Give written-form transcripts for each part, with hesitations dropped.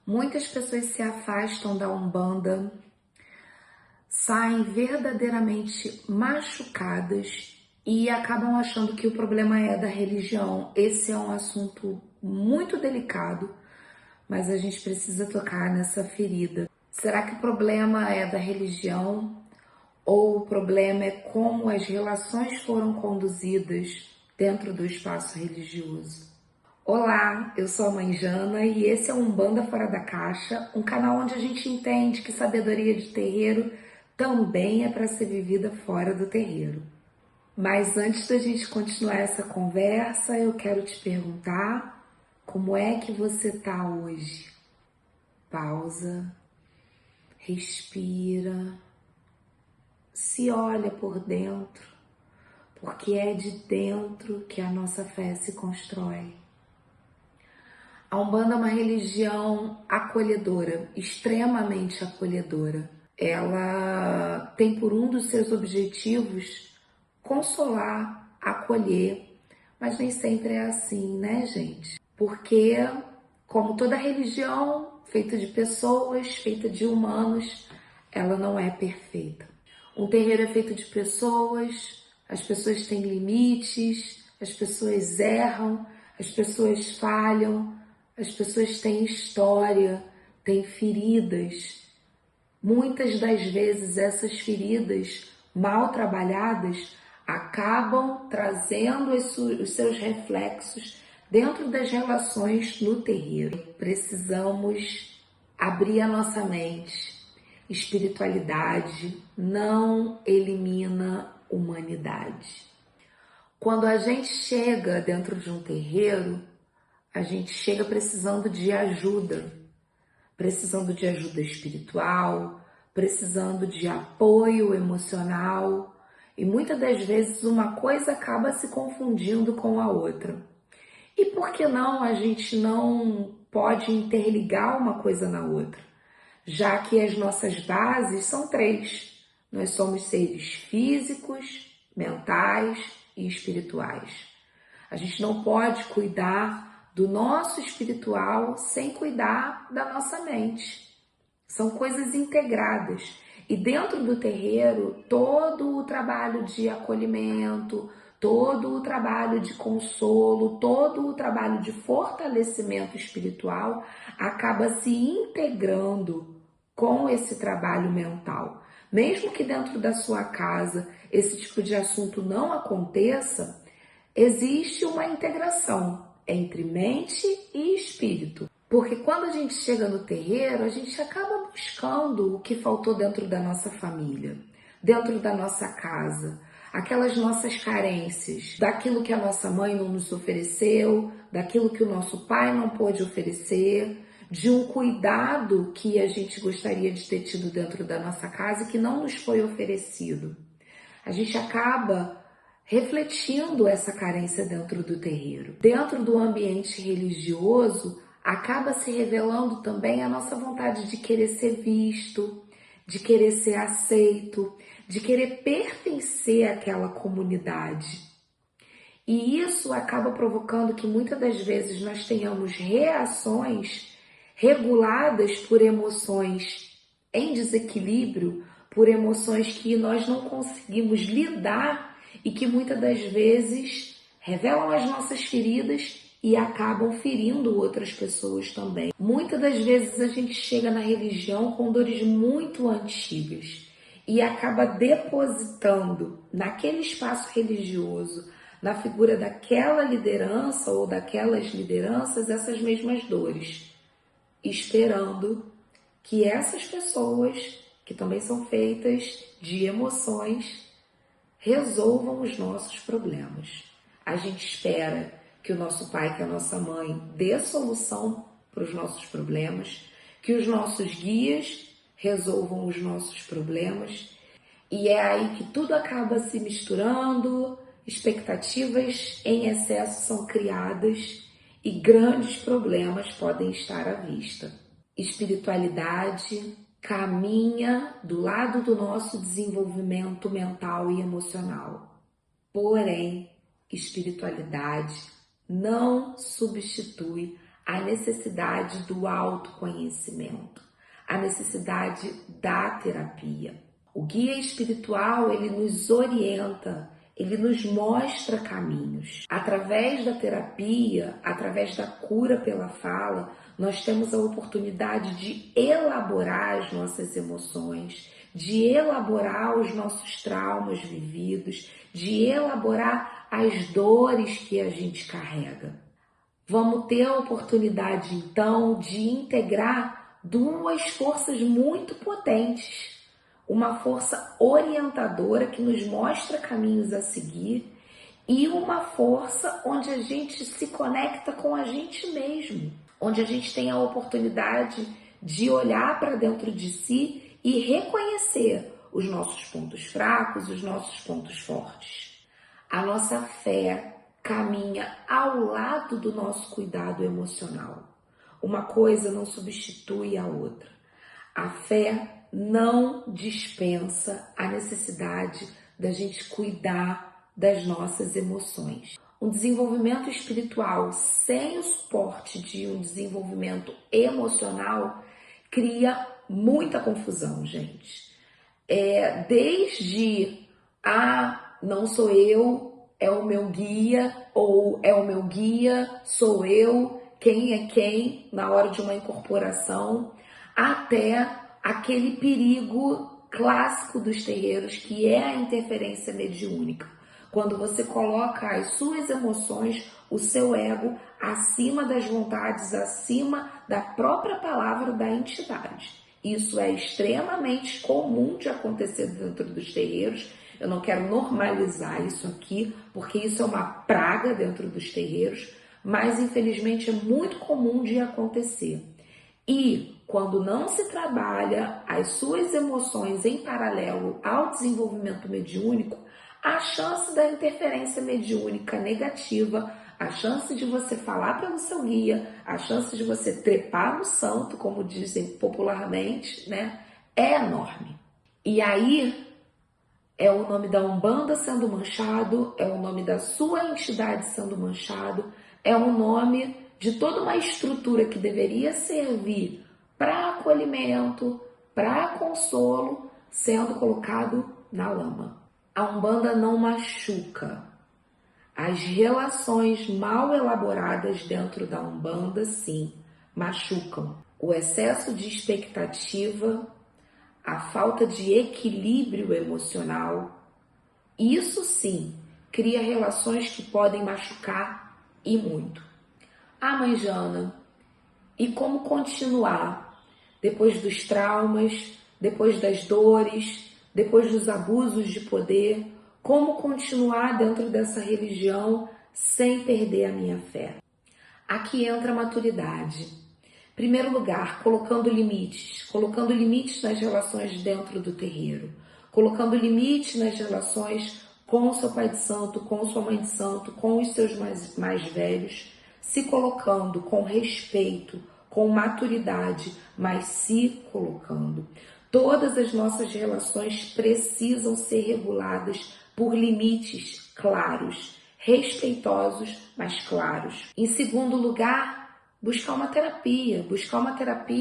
Muitas pessoas se afastam da Umbanda, saem verdadeiramente machucadas e acabam achando que o problema é da religião. Esse é um assunto muito delicado, mas a gente precisa tocar nessa ferida. Será que o problema é da religião ou o problema é como as relações foram conduzidas dentro do espaço religioso? Olá, eu sou a Mãe Jana e esse é o Umbanda Fora da Caixa, um canal onde a gente entende que sabedoria de terreiro também é para ser vivida fora do terreiro. Mas antes da gente continuar essa conversa, eu quero te perguntar como é que você tá hoje? Pausa, respira, se olha por dentro, porque é de dentro que a nossa fé se constrói. A Umbanda é uma religião acolhedora, extremamente acolhedora. Ela tem por um dos seus objetivos consolar, acolher, mas nem sempre é assim, né, gente? Porque, como toda religião feita de pessoas, feita de humanos, ela não é perfeita. Um terreiro é feito de pessoas, as pessoas têm limites, as pessoas erram, as pessoas falham, as pessoas têm história, têm feridas. Muitas das vezes essas feridas mal trabalhadas acabam trazendo os seus reflexos dentro das relações no terreiro. Precisamos abrir a nossa mente. Espiritualidade não elimina humanidade. Quando a gente chega dentro de um terreiro, a gente chega precisando de ajuda espiritual, precisando de apoio emocional, e muitas das vezes uma coisa acaba se confundindo com a outra. E por que não a gente não pode interligar uma coisa na outra? Já que as nossas bases são três. Nós somos seres físicos, mentais e espirituais. A gente não pode cuidar do nosso espiritual sem cuidar da nossa mente. São coisas integradas. E dentro do terreiro, todo o trabalho de acolhimento, todo o trabalho de consolo, todo o trabalho de fortalecimento espiritual acaba se integrando com esse trabalho mental. Mesmo que dentro da sua casa esse tipo de assunto não aconteça, existe uma integração entre mente e espírito. Porque quando a gente chega no terreiro, a gente acaba buscando o que faltou dentro da nossa família, dentro da nossa casa, aquelas nossas carências, daquilo que a nossa mãe não nos ofereceu, daquilo que o nosso pai não pôde oferecer, de um cuidado que a gente gostaria de ter tido dentro da nossa casa e que não nos foi oferecido. A gente acaba refletindo essa carência dentro do terreiro. Dentro do ambiente religioso, acaba se revelando também a nossa vontade de querer ser visto, de querer ser aceito, de querer pertencer àquela comunidade. E isso acaba provocando que muitas das vezes nós tenhamos reações reguladas por emoções em desequilíbrio, por emoções que nós não conseguimos lidar e que muitas das vezes revelam as nossas feridas e acabam ferindo outras pessoas também. Muitas das vezes a gente chega na religião com dores muito antigas e acaba depositando naquele espaço religioso, na figura daquela liderança ou daquelas lideranças, essas mesmas dores, esperando que essas pessoas, que também são feitas de emoções, resolvam os nossos problemas. A gente espera que o nosso pai, que a nossa mãe, dê solução para os nossos problemas, que os nossos guias resolvam os nossos problemas, e é aí que tudo acaba se misturando, expectativas em excesso são criadas e grandes problemas podem estar à vista. Espiritualidade caminha do lado do nosso desenvolvimento mental e emocional. Porém, espiritualidade não substitui a necessidade do autoconhecimento, a necessidade da terapia. O guia espiritual, ele nos orienta, ele nos mostra caminhos. Através da terapia, através da cura pela fala, nós temos a oportunidade de elaborar as nossas emoções, de elaborar os nossos traumas vividos, de elaborar as dores que a gente carrega. Vamos ter a oportunidade, então, de integrar duas forças muito potentes. Uma força orientadora que nos mostra caminhos a seguir e uma força onde a gente se conecta com a gente mesmo, onde a gente tem a oportunidade de olhar para dentro de si e reconhecer os nossos pontos fracos, os nossos pontos fortes. A nossa fé caminha ao lado do nosso cuidado emocional. Uma coisa não substitui a outra. A fé não dispensa a necessidade da gente cuidar das nossas emoções. Um desenvolvimento espiritual sem o suporte de um desenvolvimento emocional cria muita confusão, gente. Desde não sou eu, é o meu guia, ou é o meu guia, sou eu, quem é quem na hora de uma incorporação, até aquele perigo clássico dos terreiros, que é a interferência mediúnica. Quando você coloca as suas emoções, o seu ego, acima das vontades, acima da própria palavra da entidade. Isso é extremamente comum de acontecer dentro dos terreiros. Eu não quero normalizar isso aqui, porque isso é uma praga dentro dos terreiros, mas infelizmente é muito comum de acontecer. E quando não se trabalha as suas emoções em paralelo ao desenvolvimento mediúnico, a chance da interferência mediúnica negativa, a chance de você falar pelo seu guia, a chance de você trepar no santo, como dizem popularmente, né, é enorme. E aí é o nome da Umbanda sendo manchado, é o nome da sua entidade sendo manchado, é o nome de toda uma estrutura que deveria servir para acolhimento, para consolo, sendo colocado na lama. A Umbanda não machuca. As relações mal elaboradas dentro da Umbanda, sim, machucam. O excesso de expectativa, a falta de equilíbrio emocional, isso sim cria relações que podem machucar e muito. Mãe Jana, e como continuar depois dos traumas, depois das dores, depois dos abusos de poder? Como continuar dentro dessa religião sem perder a minha fé? Aqui entra a maturidade. Primeiro lugar, colocando limites nas relações dentro do terreiro, colocando limites nas relações com o seu pai de santo, com sua mãe de santo, com os seus mais velhos, se colocando com respeito, com maturidade, mas se colocando. Todas as nossas relações precisam ser reguladas por limites claros, respeitosos, mas claros. Em segundo lugar, buscar uma terapia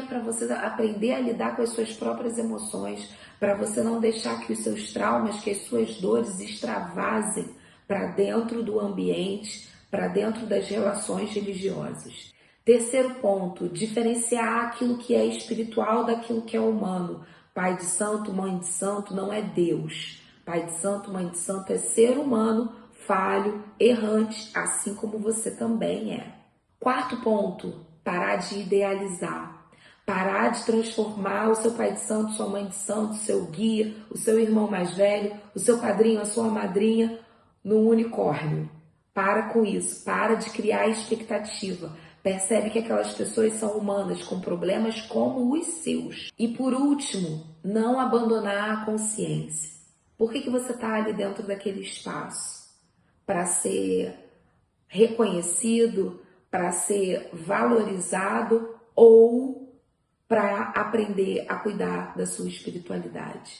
para você aprender a lidar com as suas próprias emoções, para você não deixar que os seus traumas, que as suas dores extravasem para dentro do ambiente, para dentro das relações religiosas. Terceiro ponto, diferenciar aquilo que é espiritual daquilo que é humano. Pai de santo, mãe de santo não é Deus. Pai de santo, mãe de santo é ser humano, falho, errante, assim como você também é. Quarto ponto, parar de idealizar. Parar de transformar o seu pai de santo, sua mãe de santo, o seu guia, o seu irmão mais velho, o seu padrinho, a sua madrinha, num unicórnio. Para com isso, para de criar expectativa. Percebe que aquelas pessoas são humanas, com problemas como os seus. E por último, não abandonar a consciência. Por que você está ali dentro daquele espaço? Para ser reconhecido, para ser valorizado ou para aprender a cuidar da sua espiritualidade?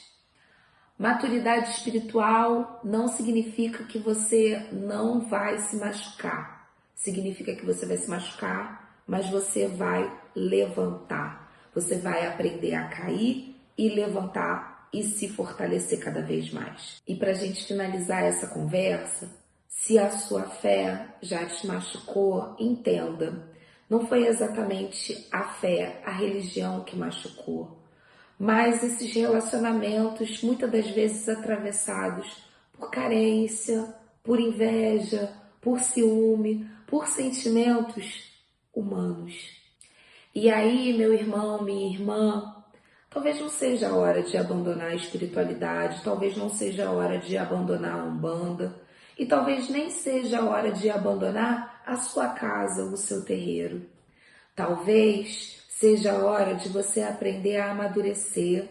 Maturidade espiritual não significa que você não vai se machucar. Significa que você vai se machucar, mas você vai levantar. Você vai aprender a cair e levantar e se fortalecer cada vez mais. E para a gente finalizar essa conversa, se a sua fé já te machucou, entenda. Não foi exatamente a fé, a religião que machucou, mas esses relacionamentos, muitas das vezes atravessados por carência, por inveja, por ciúme, por sentimentos humanos. E aí, meu irmão, minha irmã, talvez não seja a hora de abandonar a espiritualidade, talvez não seja a hora de abandonar a Umbanda, e talvez nem seja a hora de abandonar a sua casa, o seu terreiro. Talvez seja a hora de você aprender a amadurecer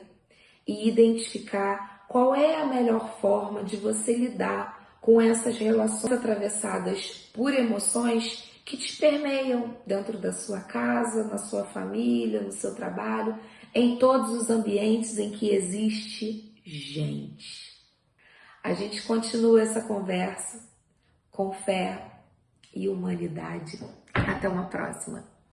e identificar qual é a melhor forma de você lidar com essas relações atravessadas por emoções que te permeiam dentro da sua casa, na sua família, no seu trabalho, em todos os ambientes em que existe gente. A gente continua essa conversa com fé e humanidade. Até uma próxima.